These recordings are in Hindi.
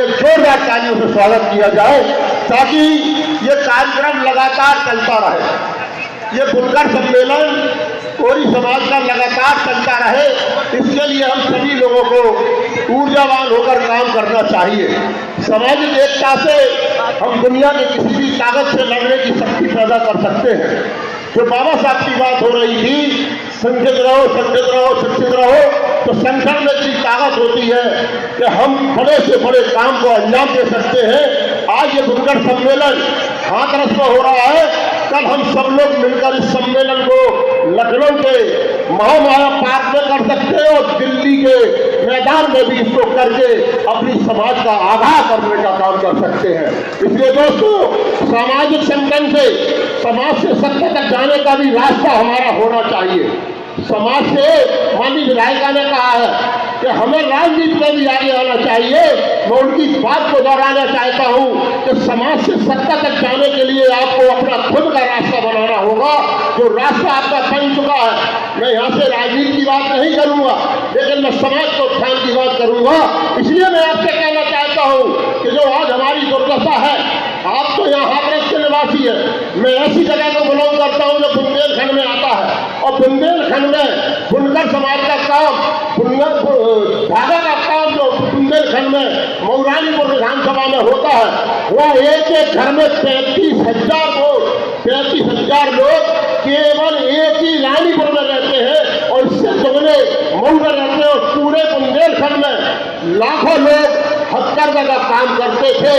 एक जोरदार तालियों से स्वागत किया जाए ताकि ये कार्यक्रम लगातार चलता रहे। ये बुनकर सम्मेलन कोरी समाज का लगातार चलता रहे, इसके लिए हम सभी लोगों को ऊर्जावान होकर काम करना चाहिए। सामाजिक एकता से हम दुनिया के किसी भी ताकत से लड़ने की शक्ति पैदा कर सकते हैं। जो बाबा साहब की बात हो रही थी, संगठित रहो, संगठित रहो, शिक्षित रहो, तो संगठन में इतनी ताकत होती है कि हम बड़े से बड़े काम को अंजाम दे सकते हैं। आज ये बुनकर सम्मेलन हाथरस में हो रहा है, कल हम सब लोग मिलकर इस सम्मेलन को लखनऊ के महामाया पार्क में कर सकते हैं और दिल्ली के मैदान में भी इसको करके अपनी समाज का आगाह करने का काम कर सकते हैं। इसलिए दोस्तों, सामाजिक संगठन से समाज से सत्ता तक जाने का भी रास्ता हमारा होना चाहिए। समाज से माननीय विधायिका ने कहा है कि हमें राजनीति में भी आगे आना चाहिए। मैं उनकी बात को दोहराना चाहता हूँ कि समाज से सत्ता तक जाने के लिए आपको अपना खुद का रास्ता बनाना होगा, जो रास्ता आपका बन चुका है। मैं यहाँ से राजनीति की बात नहीं करूँगा, लेकिन मैं समाज को उत्थान की बात करूँगा। इसलिए मैं आपसे कहना चाहता हूँ कि जो आज हमारी दुर्दशा है, आप तो यहाँ हाथरस के निवासी है, मैं ऐसी जगह को बिलोंग करता हूँ जो बुंदेलखंड में आता है, और बुंदेलखंड में बुनकर समाज का काम, धागा का काम जो बुंदेलखंड में मऊरानीपुर विधानसभा में होता है, वह एक एक घर में 35,000 लोग केवल एक ही रानीपुर में रहते हैं और इससे दुगने मऊ में रहते हैं। और पूरे बुंदेलखंड में लाखों लोग हथकरघा का काम करते थे,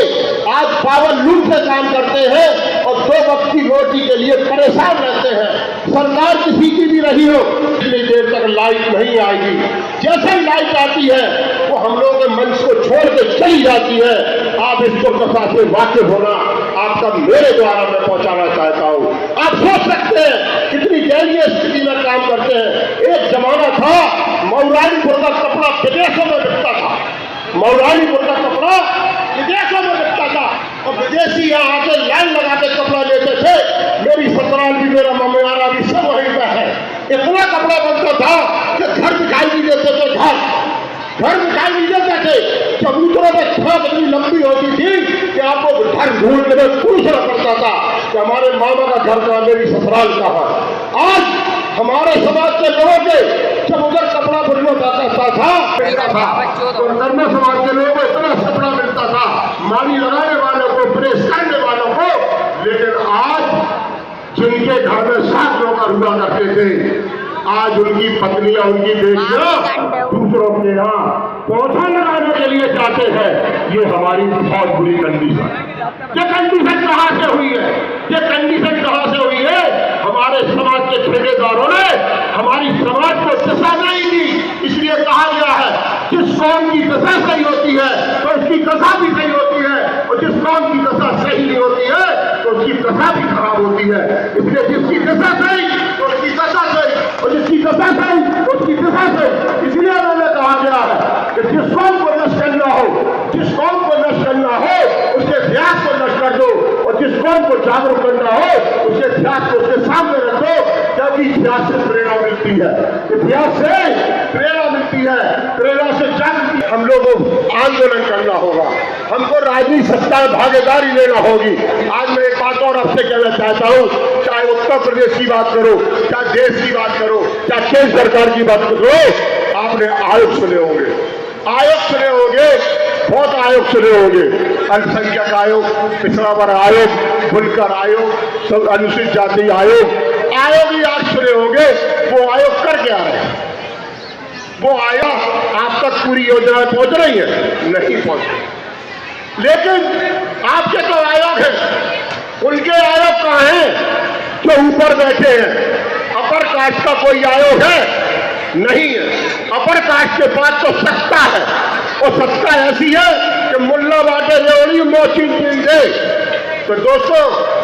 आज पावर लूम से काम करते हैं और 2 वक्त की रोटी के लिए परेशान रहते हैं। सरकार किसी की भी रही हो, इतनी देर तक लाइट नहीं आएगी। जैसे लाइट आती है वो हम लोगों के मंच को छोड़ के चली जाती है। आप इसको कसा से वाकिफ होना आपका मेरे द्वारा मैं पहुंचाना चाहता हूँ। आप सोच सकते हैं कितनी दयनीय स्थिति में काम करते हैं। एक जमाना था मऊरानीपुर का कपड़ा विदेशों में बिकता था, मऊरानीपुर का कपड़ा विदेशों में बिकता था और विदेशी यहाँ आके लाइन लगा के कपड़ा लेते थे। मेरी ससुराल भी, मेरा ममियाना भी सब वहीं पे है। इतना कपड़ा बनता था कि घर दिखाई नहीं देते थे, घर दिखाई नहीं देते थे। चबूतरों में छत इतनी लंबी होती थी कि आपको घर ढूंढने में पूछना पड़ता था कि हमारे मामा का घर कहाँ, मेरी ससुराल कहाँ। आज हमारे समाज के लोगों के जब उधर कपड़ा बुनना जाता था तो कर्मा समाज के लोगों को इतना कपड़ा मिलता था, माली लगाने वालों को, प्रेस करने वालों को। लेकिन आज जिनके घर में 7 नौकर हुआ करते थे, आज उनकी पत्नियां, उनकी बेटियां दूसरों के यहाँ पौधा लगाने के लिए जाते हैं। ये हमारी बहुत बुरी कंडीशन। ये कंडीशन कहाँ से हुई है? ये कंडीशन कहाँ से हुई है? हमारे समाज के ठेकेदारों ने हमारी समाज को दशा नहीं दी। इसलिए कहा गया है जिस कौम की दशा सही होती है तो उसकी दशा भी सही होती है, और जिस कौम की दशा सही नहीं होती है तो उसकी दशा भी खराब होती है। इसलिए जिसकी दशा सही तो उसकी दशा सही, और जिसकी दशा सही तो उसकी दशा सही। इसलिए मैंने कहा गया है कि जिस कौम को नष्ट करना हो, जिस कौम को नष्ट करना हो उसके इतिहास को नष्ट कर दो, और जिस कौम को जागरूक करना हो उसके इतिहास को उसके सामने रख दो। क्योंकि इतिहास से प्रेरणा मिलती है, इतिहास से प्रेरणा मिलती है, प्रेरणा से जागृति। हम लोगों को आंदोलन करना होगा, हमको राजनीतिक सत्ता में भागीदारी लेना होगी। आज मैं एक बात और आपसे कहना चाहता हूँ, चाहे उत्तर प्रदेश की बात करो, चाहे देश की बात करो, चाहे केंद्र सरकार की बात करो, आपने आयोग सुने होंगे, आयोग सुने होंगे, बहुत आयोग सुने होंगे। अल्पसंख्यक आयोग, पिछड़ा वर्ग आयोग, बुनकर आयोग, सब अनुसूचित जाति आयोग ही आज सुने होंगे। वो आयोग कर क्या रहे हैं? वो आयोग आप तक पूरी योजनाएं पहुंच रही है? नहीं पहुंच रही। लेकिन आपके तो आयोग है, उनके आयोग कहाँ हैं जो ऊपर बैठे हैं? अपर कास्ट का कोई आयोग है? नहीं है। अपर कास्ट के पास तो सत्ता है, और सत्ता ऐसी है कि मुल्ला बाटे रेवड़ी मोची दे। तो दोस्तों,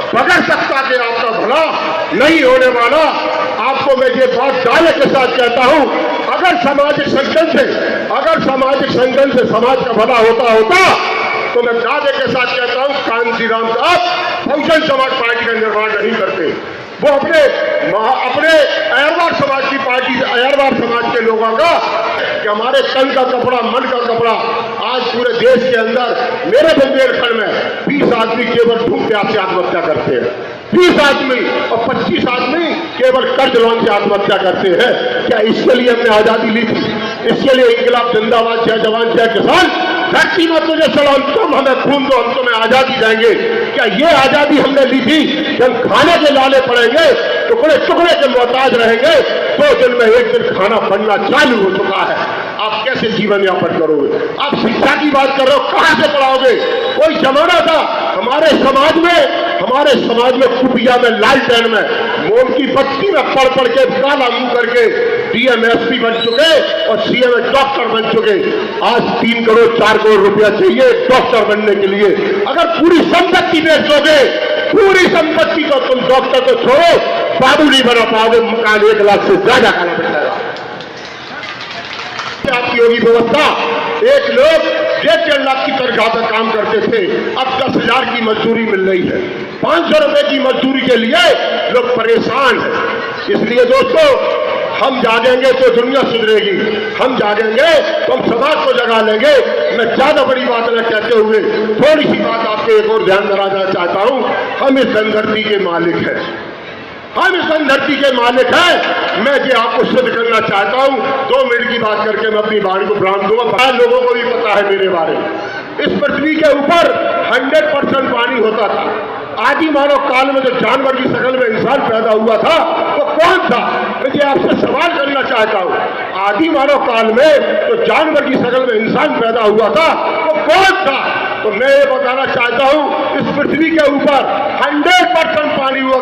बगैर सत्ता के आपका भला नहीं होने वाला। आपको मैं ये बात दावे के साथ कहता हूं, अगर सामाजिक संगठन से समाज का भला होता तो मैं दावे के साथ कहता हूं कांसी राम साहब बहुजन समाज पार्टी का निर्माण नहीं करते। वो अपने अयरवार समाज की पार्टी, अयरवार समाज के लोगों का कि हमारे तन का कपड़ा, मन का कपड़ा आज पूरे देश के अंदर मेरे बुंदेलखंड में 20 आदमी केवल भूख प्यास से आत्महत्या करते हैं, 20 आदमी और 25 आदमी केवल कर्ज लोन से आत्महत्या करते हैं। क्या इसके लिए हमने आजादी ली थी? इसके लिए इंकलाब जिंदाबाद, जय जवान जय किसान, धरती में तुझे सलाम, तुम हमें खून दो, हम तुम्हें आजादी देंगे। क्या ये आजादी हमने ली थी कि हम खाने के लाले पड़ेंगे, टुकड़े टुकड़े के मोहताज रहेंगे? 2 दिन में 1 दिन खाना बनना चालू हो चुका है। आप कैसे जीवन यापन करोगे? आप शिक्षा की बात कर रहे हो, कहां से पढ़ाओगे? कोई जमाना था हमारे समाज में कुटिया में, लालटेन में, मोम की बत्ती में पढ़ पढ़ के काला मुंह करके डीएम एसपी बन चुके और सीएम डॉक्टर बन चुके। आज 3 करोड़ 4 करोड़ रुपया चाहिए डॉक्टर बनने के लिए। अगर पूरी संपत्ति बेच दोगे, पूरी संपत्ति तो तुम डॉक्टर को छोड़ो, बाबू नहीं बना पाओगे। मकान 1 लाख से ज्यादा खाना पड़ेगा। आपकी होगी व्यवस्था। एक लोग 1.5 लाख की तनख्वाह पर काम करते थे, अब 10,000 की मजदूरी मिल रही है। 500 रुपए की मजदूरी के लिए लोग परेशान हैं। इसलिए दोस्तों, हम जागेंगे तो दुनिया सुधरेगी, हम जागेंगे तो हम समाज को जगा लेंगे। मैं ज्यादा बड़ी बात न कहते हुए थोड़ी सी बात आपके एक और ध्यान दिलाना चाहता हूं। हम इस धरती के मालिक हैं, हम इस धरती के मालिक हैं। मैं ये आपको सिद्ध करना चाहता हूं। 2 मिनट की बात करके मैं अपनी वाणी को प्रारंभ दूंगा। 5 लोगों को भी पता है मेरे बारे में। इस पृथ्वी के ऊपर 100% पानी होता था। आदि मानव काल में जो जानवर की शक्ल में इंसान पैदा हुआ था वो कौन था? मैं आपसे सवाल करना चाहता हूं। आदि मानव काल में जो जानवर की शक्ल में इंसान पैदा हुआ था वो कौन था? तो मैं ये बताना चाहता हूं, इस पृथ्वी के ऊपर 100% पानी हुआ।